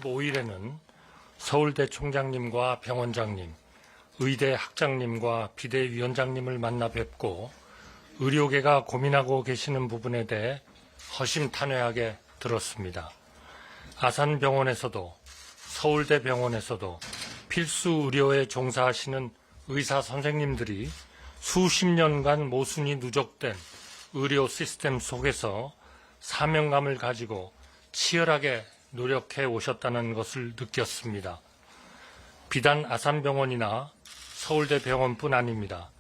15일에는 서울대 총장님과 병원장님, 의대 학장님과 비대위원장님을 만나 뵙고 의료계가 고민하고 계시는 부분에 대해 허심탄회하게 들었습니다. 아산병원에서도 서울대병원에서도 필수 의료에 종사하시는 의사 선생님들이 수십 년간 모순이 누적된 의료 시스템 속에서 사명감을 가지고 치열하게 노력해 오셨다는 것을 느꼈습니다. 비단 아산병원이나 서울대병원뿐 아닙니다.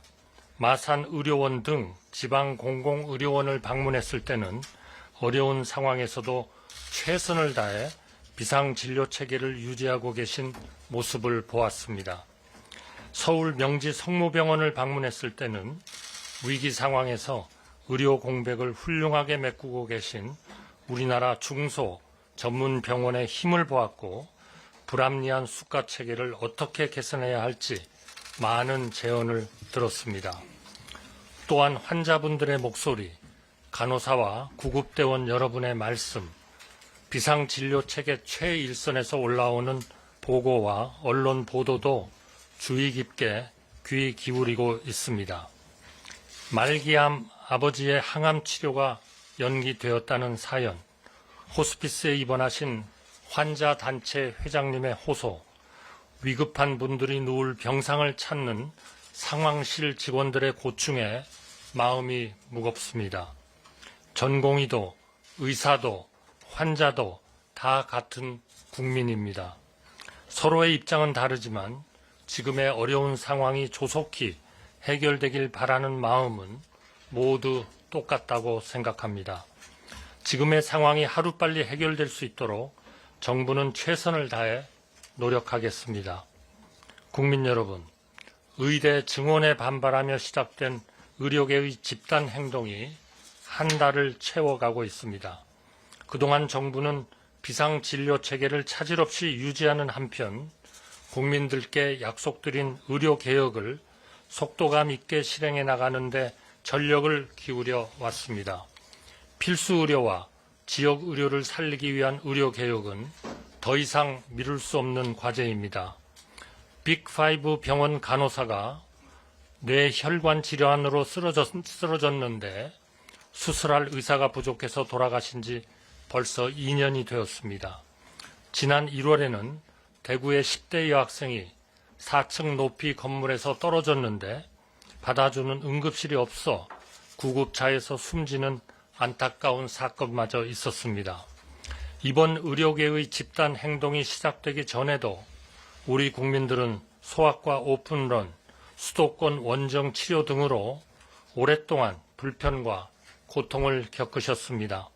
마산의료원 등 지방 공공의료원을 방문했을 때는 어려운 상황에서도 최선을 다해 비상진료체계를 유지하고 계신 모습을 보았습니다. 서울 명지 성모병원을 방문했을 때는 위기 상황에서 의료 공백을 훌륭하게 메꾸고 계신 우리나라 중소 전문 병원의 힘을 보았고 불합리한 수가 체계를 어떻게 개선해야 할지 많은 제언을 들었습니다. 또한 환자분들의 목소리, 간호사와 구급대원 여러분의 말씀, 비상진료체계 최일선에서 올라오는 보고와 언론 보도도 주의 깊게 귀 기울이고 있습니다. 말기암 아버지의 항암 치료가 연기되었다는 사연, 호스피스에 입원하신 환자단체 회장님의 호소, 위급한 분들이 누울 병상을 찾는 상황실 직원들의 고충에 마음이 무겁습니다. 전공의도, 의사도, 환자도 다 같은 국민입니다. 서로의 입장은 다르지만 지금의 어려운 상황이 조속히 해결되길 바라는 마음은 모두 똑같다고 생각합니다. 지금의 상황이 하루빨리 해결될 수 있도록 정부는 최선을 다해 노력하겠습니다. 국민 여러분, 의대 증원에 반발하며 시작된 의료계의 집단 행동이 한 달을 채워가고 있습니다. 그동안 정부는 비상진료체계를 차질 없이 유지하는 한편 국민들께 약속드린 의료개혁을 속도감 있게 실행해 나가는데 전력을 기울여 왔습니다. 필수 의료와 지역 의료를 살리기 위한 의료개혁은 더 이상 미룰 수 없는 과제입니다. 빅5 병원 간호사가 뇌혈관 질환으로 쓰러졌는데 수술할 의사가 부족해서 돌아가신 지 벌써 2년이 되었습니다. 지난 1월에는 대구의 10대 여학생이 4층 높이 건물에서 떨어졌는데 받아주는 응급실이 없어 구급차에서 숨지는 안타까운 사건마저 있었습니다. 이번 의료계의 집단 행동이 시작되기 전에도 우리 국민들은 소아과 오픈런, 수도권 원정 치료 등으로 오랫동안 불편과 고통을 겪으셨습니다.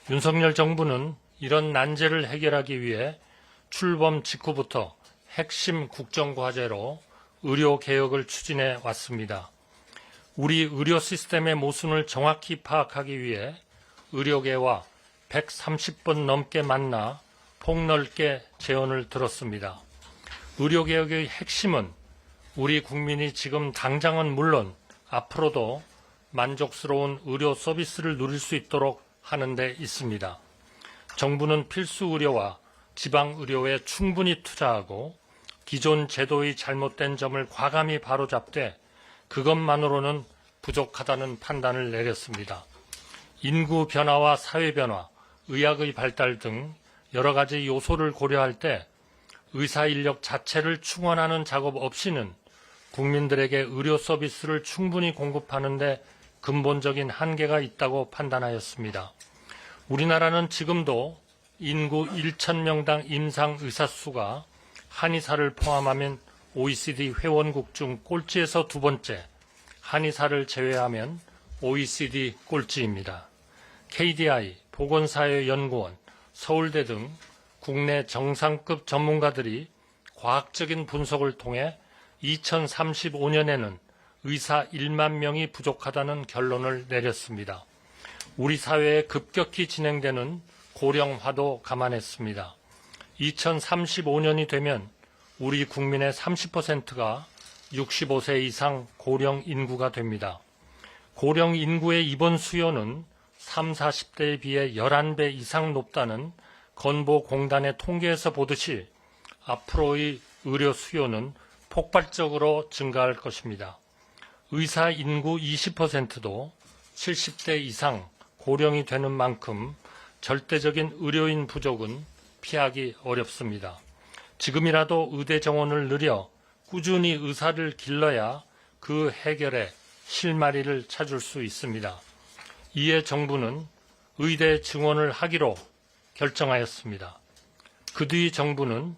윤석열 정부는 이런 난제를 해결하기 위해 출범 직후부터 핵심 국정과제로 의료개혁을 추진해 왔습니다. 우리 의료 시스템의 모순을 정확히 파악하기 위해 의료계와 130번 넘게 만나 폭넓게 제언을 들었습니다. 의료개혁의 핵심은 우리 국민이 지금 당장은 물론 앞으로도 만족스러운 의료 서비스를 누릴 수 있도록 하는 데 있습니다. 정부는 필수 의료와 지방 의료에 충분히 투자하고 기존 제도의 잘못된 점을 과감히 바로잡되 그것만으로는 부족하다는 판단을 내렸습니다. 인구 변화와 사회 변화, 의학의 발달 등 여러 가지 요소를 고려할 때 의사 인력 자체를 충원하는 작업 없이는 국민들에게 의료 서비스를 충분히 공급하는 데 근본적인 한계가 있다고 판단하였습니다. 우리나라는 지금도 인구 1,000명당 임상 의사 수가 한의사를 포함하면 OECD 회원국 중 꼴찌에서 두 번째, 한의사를 제외하면 OECD 꼴찌입니다. KDI, 보건사회연구원, 서울대 등 국내 정상급 전문가들이 과학적인 분석을 통해 2035년에는 의사 1만 명이 부족하다는 결론을 내렸습니다. 우리 사회에 급격히 진행되는 고령화도 감안했습니다. 2035년이 되면 우리 국민의 30%가 65세 이상 고령 인구가 됩니다. 고령 인구의 입원 수요는 30, 40대에 비해 11배 이상 높다는 건보공단의 통계에서 보듯이 앞으로의 의료 수요는 폭발적으로 증가할 것입니다. 의사 인구 20%도 70대 이상 고령이 되는 만큼 절대적인 의료인 부족은 피하기 어렵습니다. 지금이라도 의대 정원을 늘려 꾸준히 의사를 길러야 그 해결에 실마리를 찾을 수 있습니다. 이에 정부는 의대 증원을 하기로 결정하였습니다. 그 뒤 정부는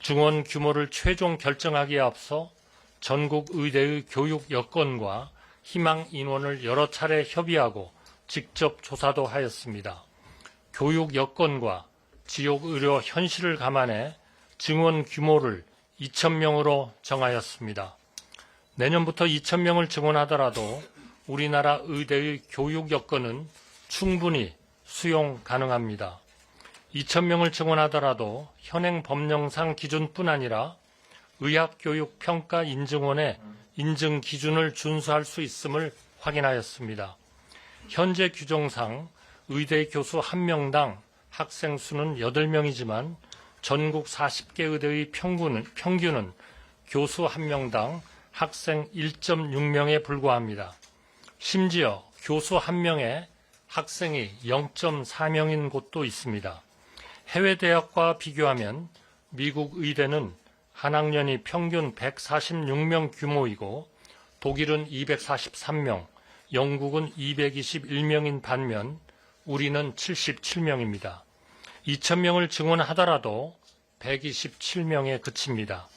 증원 규모를 최종 결정하기에 앞서 전국 의대의 교육 여건과 희망 인원을 여러 차례 협의하고 직접 조사도 하였습니다. 교육 여건과 지역 의료 현실을 감안해 증원 규모를 2,000명으로 정하였습니다. 내년부터 2,000명을 증원하더라도 우리나라 의대의 교육 여건은 충분히 수용 가능합니다. 2,000명을 증원하더라도 현행 법령상 기준뿐 아니라 의학교육평가인증원의 인증 기준을 준수할 수 있음을 확인하였습니다. 현재 규정상 의대 교수 1명당 학생 수는 8명이지만 전국 40개 의대의 평균은 교수 1명당 학생 1.6명에 불과합니다. 심지어 교수 1명에 학생이 0.4명인 곳도 있습니다. 해외 대학과 비교하면 미국 의대는 한 학년이 평균 146명 규모이고 독일은 243명, 영국은 221명인 반면 우리는 77명입니다. 2,000명을 증원하더라도 127명에 그칩니다.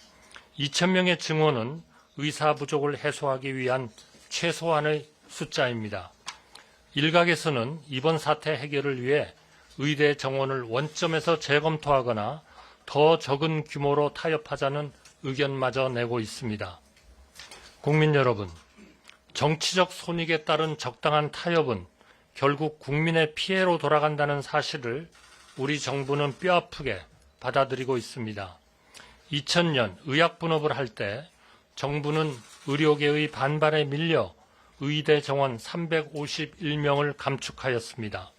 2,000명의 증원은 의사 부족을 해소하기 위한 최소한의 숫자입니다. 일각에서는 이번 사태 해결을 위해 의대 정원을 원점에서 재검토하거나 더 적은 규모로 타협하자는 의견마저 내고 있습니다. 국민 여러분, 정치적 손익에 따른 적당한 타협은 결국 국민의 피해로 돌아간다는 사실을 우리 정부는 뼈아프게 받아들이고 있습니다. 2000년 의학분업을 할 때 정부는 의료계의 반발에 밀려 의대 정원 351명을 감축하였습니다.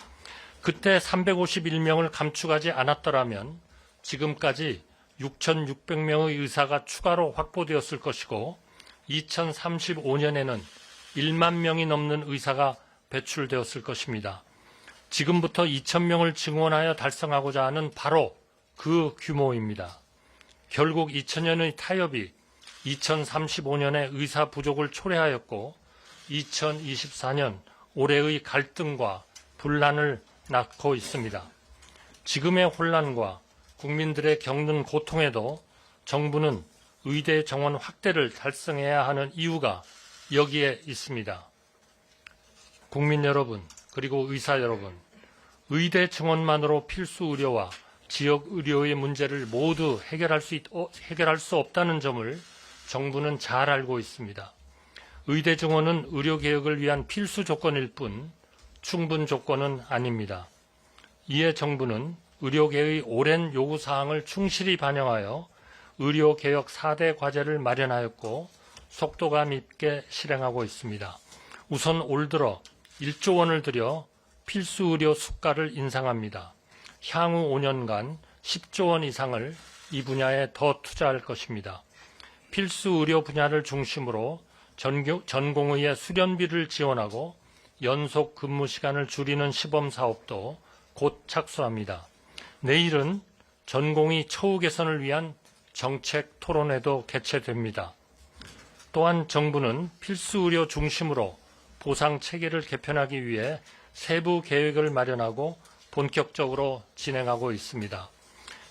그때 351명을 감축하지 않았더라면 지금까지 6,600명의 의사가 추가로 확보되었을 것이고 2035년에는 1만 명이 넘는 의사가 배출되었을 것입니다. 지금부터 2,000명을 증원하여 달성하고자 하는 바로 그 규모입니다. 결국 2000년의 타협이 2035년의 의사 부족을 초래하였고 2024년 올해의 갈등과 분란을 낳고 있습니다. 지금의 혼란과 국민들의 겪는 고통에도 정부는 의대 정원 확대를 달성해야 하는 이유가 여기에 있습니다. 국민 여러분, 그리고 의사 여러분, 의대 증원만으로 필수 의료와 지역 의료의 문제를 모두 해결할 수 없다는 점을 정부는 잘 알고 있습니다. 의대 증원은 의료개혁을 위한 필수 조건일 뿐 충분 조건은 아닙니다. 이에 정부는 의료계의 오랜 요구사항을 충실히 반영하여 의료개혁 4대 과제를 마련하였고 속도감 있게 실행하고 있습니다. 우선 올 들어 1조 원을 들여 필수 의료 수가를 인상합니다. 향후 5년간 10조 원 이상을 이 분야에 더 투자할 것입니다. 필수 의료 분야를 중심으로 전공의의 수련비를 지원하고 연속 근무 시간을 줄이는 시범 사업도 곧 착수합니다. 내일은 전공의 처우 개선을 위한 정책 토론회도 개최됩니다. 또한 정부는 필수 의료 중심으로 보상 체계를 개편하기 위해 세부 계획을 마련하고 본격적으로 진행하고 있습니다.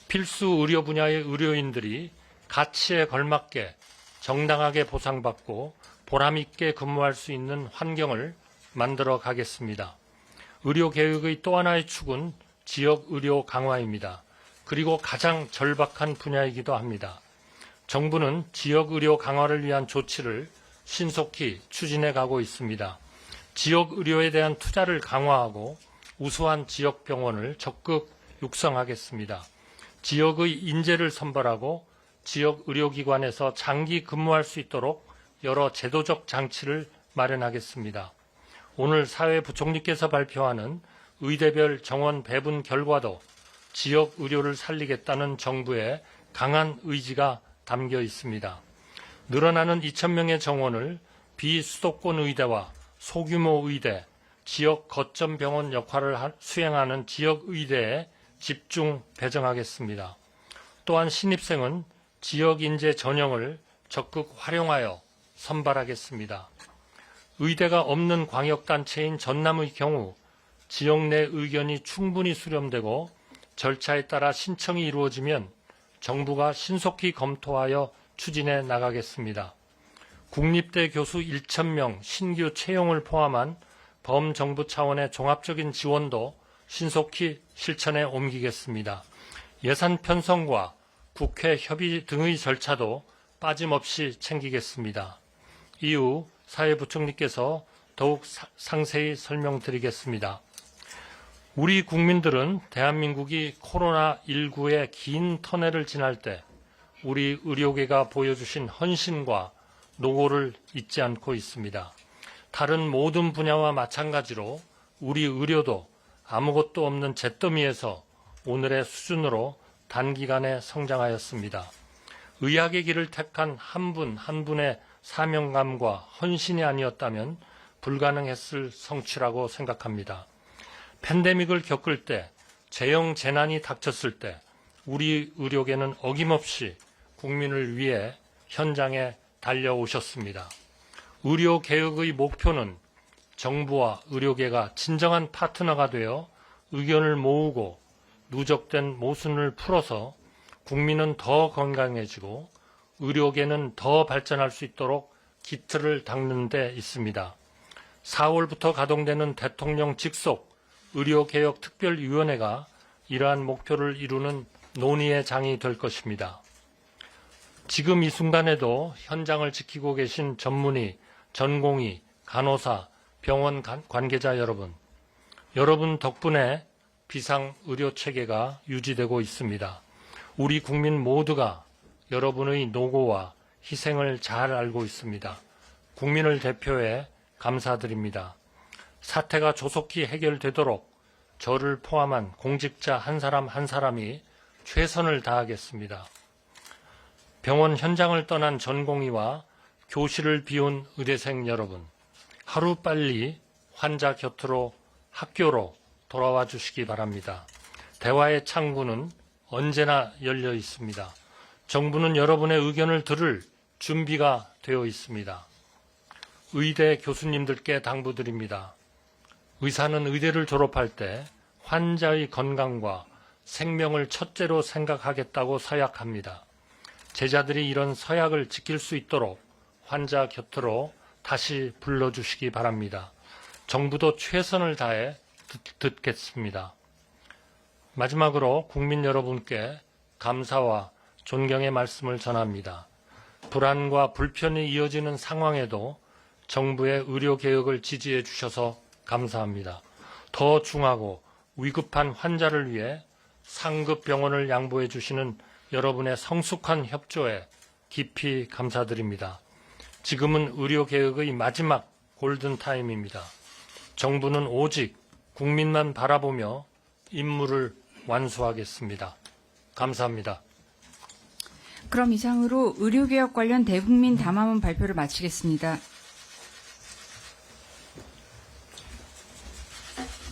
필수 의료 분야의 의료인들이 가치에 걸맞게 정당하게 보상받고 보람있게 근무할 수 있는 환경을 만들어 가겠습니다. 의료개혁의 또 하나의 축은 지역의료 강화입니다. 그리고 가장 절박한 분야이기도 합니다. 정부는 지역의료 강화를 위한 조치를 신속히 추진해 가고 있습니다. 지역의료에 대한 투자를 강화하고 우수한 지역병원을 적극 육성하겠습니다. 지역의 인재를 선발하고 지역의료기관에서 장기 근무할 수 있도록 여러 제도적 장치를 마련하겠습니다. 오늘 사회부총리께서 발표하는 의대별 정원 배분 결과도 지역 의료를 살리겠다는 정부의 강한 의지가 담겨 있습니다. 늘어나는 2,000명의 정원을 비수도권 의대와 소규모 의대, 지역 거점 병원 역할을 수행하는 지역 의대에 집중 배정하겠습니다. 또한 신입생은 지역 인재 전형을 적극 활용하여 선발하겠습니다. 의대가 없는 광역단체인 전남의 경우 지역 내 의견이 충분히 수렴되고 절차에 따라 신청이 이루어지면 정부가 신속히 검토하여 추진해 나가겠습니다. 국립대 교수 1,000명 신규 채용을 포함한 범정부 차원의 종합적인 지원도 신속히 실천에 옮기겠습니다. 예산 편성과 국회 협의 등의 절차도 빠짐없이 챙기겠습니다. 이후 사회부총리께서 더욱 상세히 설명드리겠습니다. 우리 국민들은 대한민국이 코로나19의 긴 터널을 지날 때 우리 의료계가 보여주신 헌신과 노고를 잊지 않고 있습니다. 다른 모든 분야와 마찬가지로 우리 의료도 아무것도 없는 잿더미에서 오늘의 수준으로 단기간에 성장하였습니다. 의학의 길을 택한 한 분 한 분의 사명감과 헌신이 아니었다면 불가능했을 성취라고 생각합니다. 팬데믹을 겪을 때, 재형 재난이 닥쳤을 때 우리 의료계는 어김없이 국민을 위해 현장에 달려오셨습니다. 의료개혁의 목표는 정부와 의료계가 진정한 파트너가 되어 의견을 모으고 누적된 모순을 풀어서 국민은 더 건강해지고 의료계는 더 발전할 수 있도록 기틀을 닦는 데 있습니다. 4월부터 가동되는 대통령 직속 의료개혁특별위원회가 이러한 목표를 이루는 논의의 장이 될 것입니다. 지금 이 순간에도 현장을 지키고 계신 전문의, 전공의, 간호사, 병원 관계자 여러분 덕분에 비상의료체계가 유지되고 있습니다. 우리 국민 모두가 여러분의 노고와 희생을 잘 알고 있습니다. 국민을 대표해 감사드립니다. 사태가 조속히 해결되도록 저를 포함한 공직자 한 사람 한 사람이 최선을 다하겠습니다. 병원 현장을 떠난 전공의와 교실을 비운 의대생 여러분, 하루빨리 환자 곁으로 학교로 돌아와 주시기 바랍니다. 대화의 창구는 언제나 열려 있습니다. 정부는 여러분의 의견을 들을 준비가 되어 있습니다. 의대 교수님들께 당부드립니다. 의사는 의대를 졸업할 때 환자의 건강과 생명을 첫째로 생각하겠다고 서약합니다. 제자들이 이런 서약을 지킬 수 있도록 환자 곁으로 다시 불러주시기 바랍니다. 정부도 최선을 다해 듣겠습니다. 마지막으로 국민 여러분께 감사와 존경의 말씀을 전합니다. 불안과 불편이 이어지는 상황에도 정부의 의료개혁을 지지해 주셔서 감사합니다. 더 중하고 위급한 환자를 위해 상급 병원을 양보해 주시는 여러분의 성숙한 협조에 깊이 감사드립니다. 지금은 의료개혁의 마지막 골든타임입니다. 정부는 오직 국민만 바라보며 임무를 완수하겠습니다. 감사합니다. 그럼 이상으로 의료개혁 관련 대국민 담화문 발표를 마치겠습니다.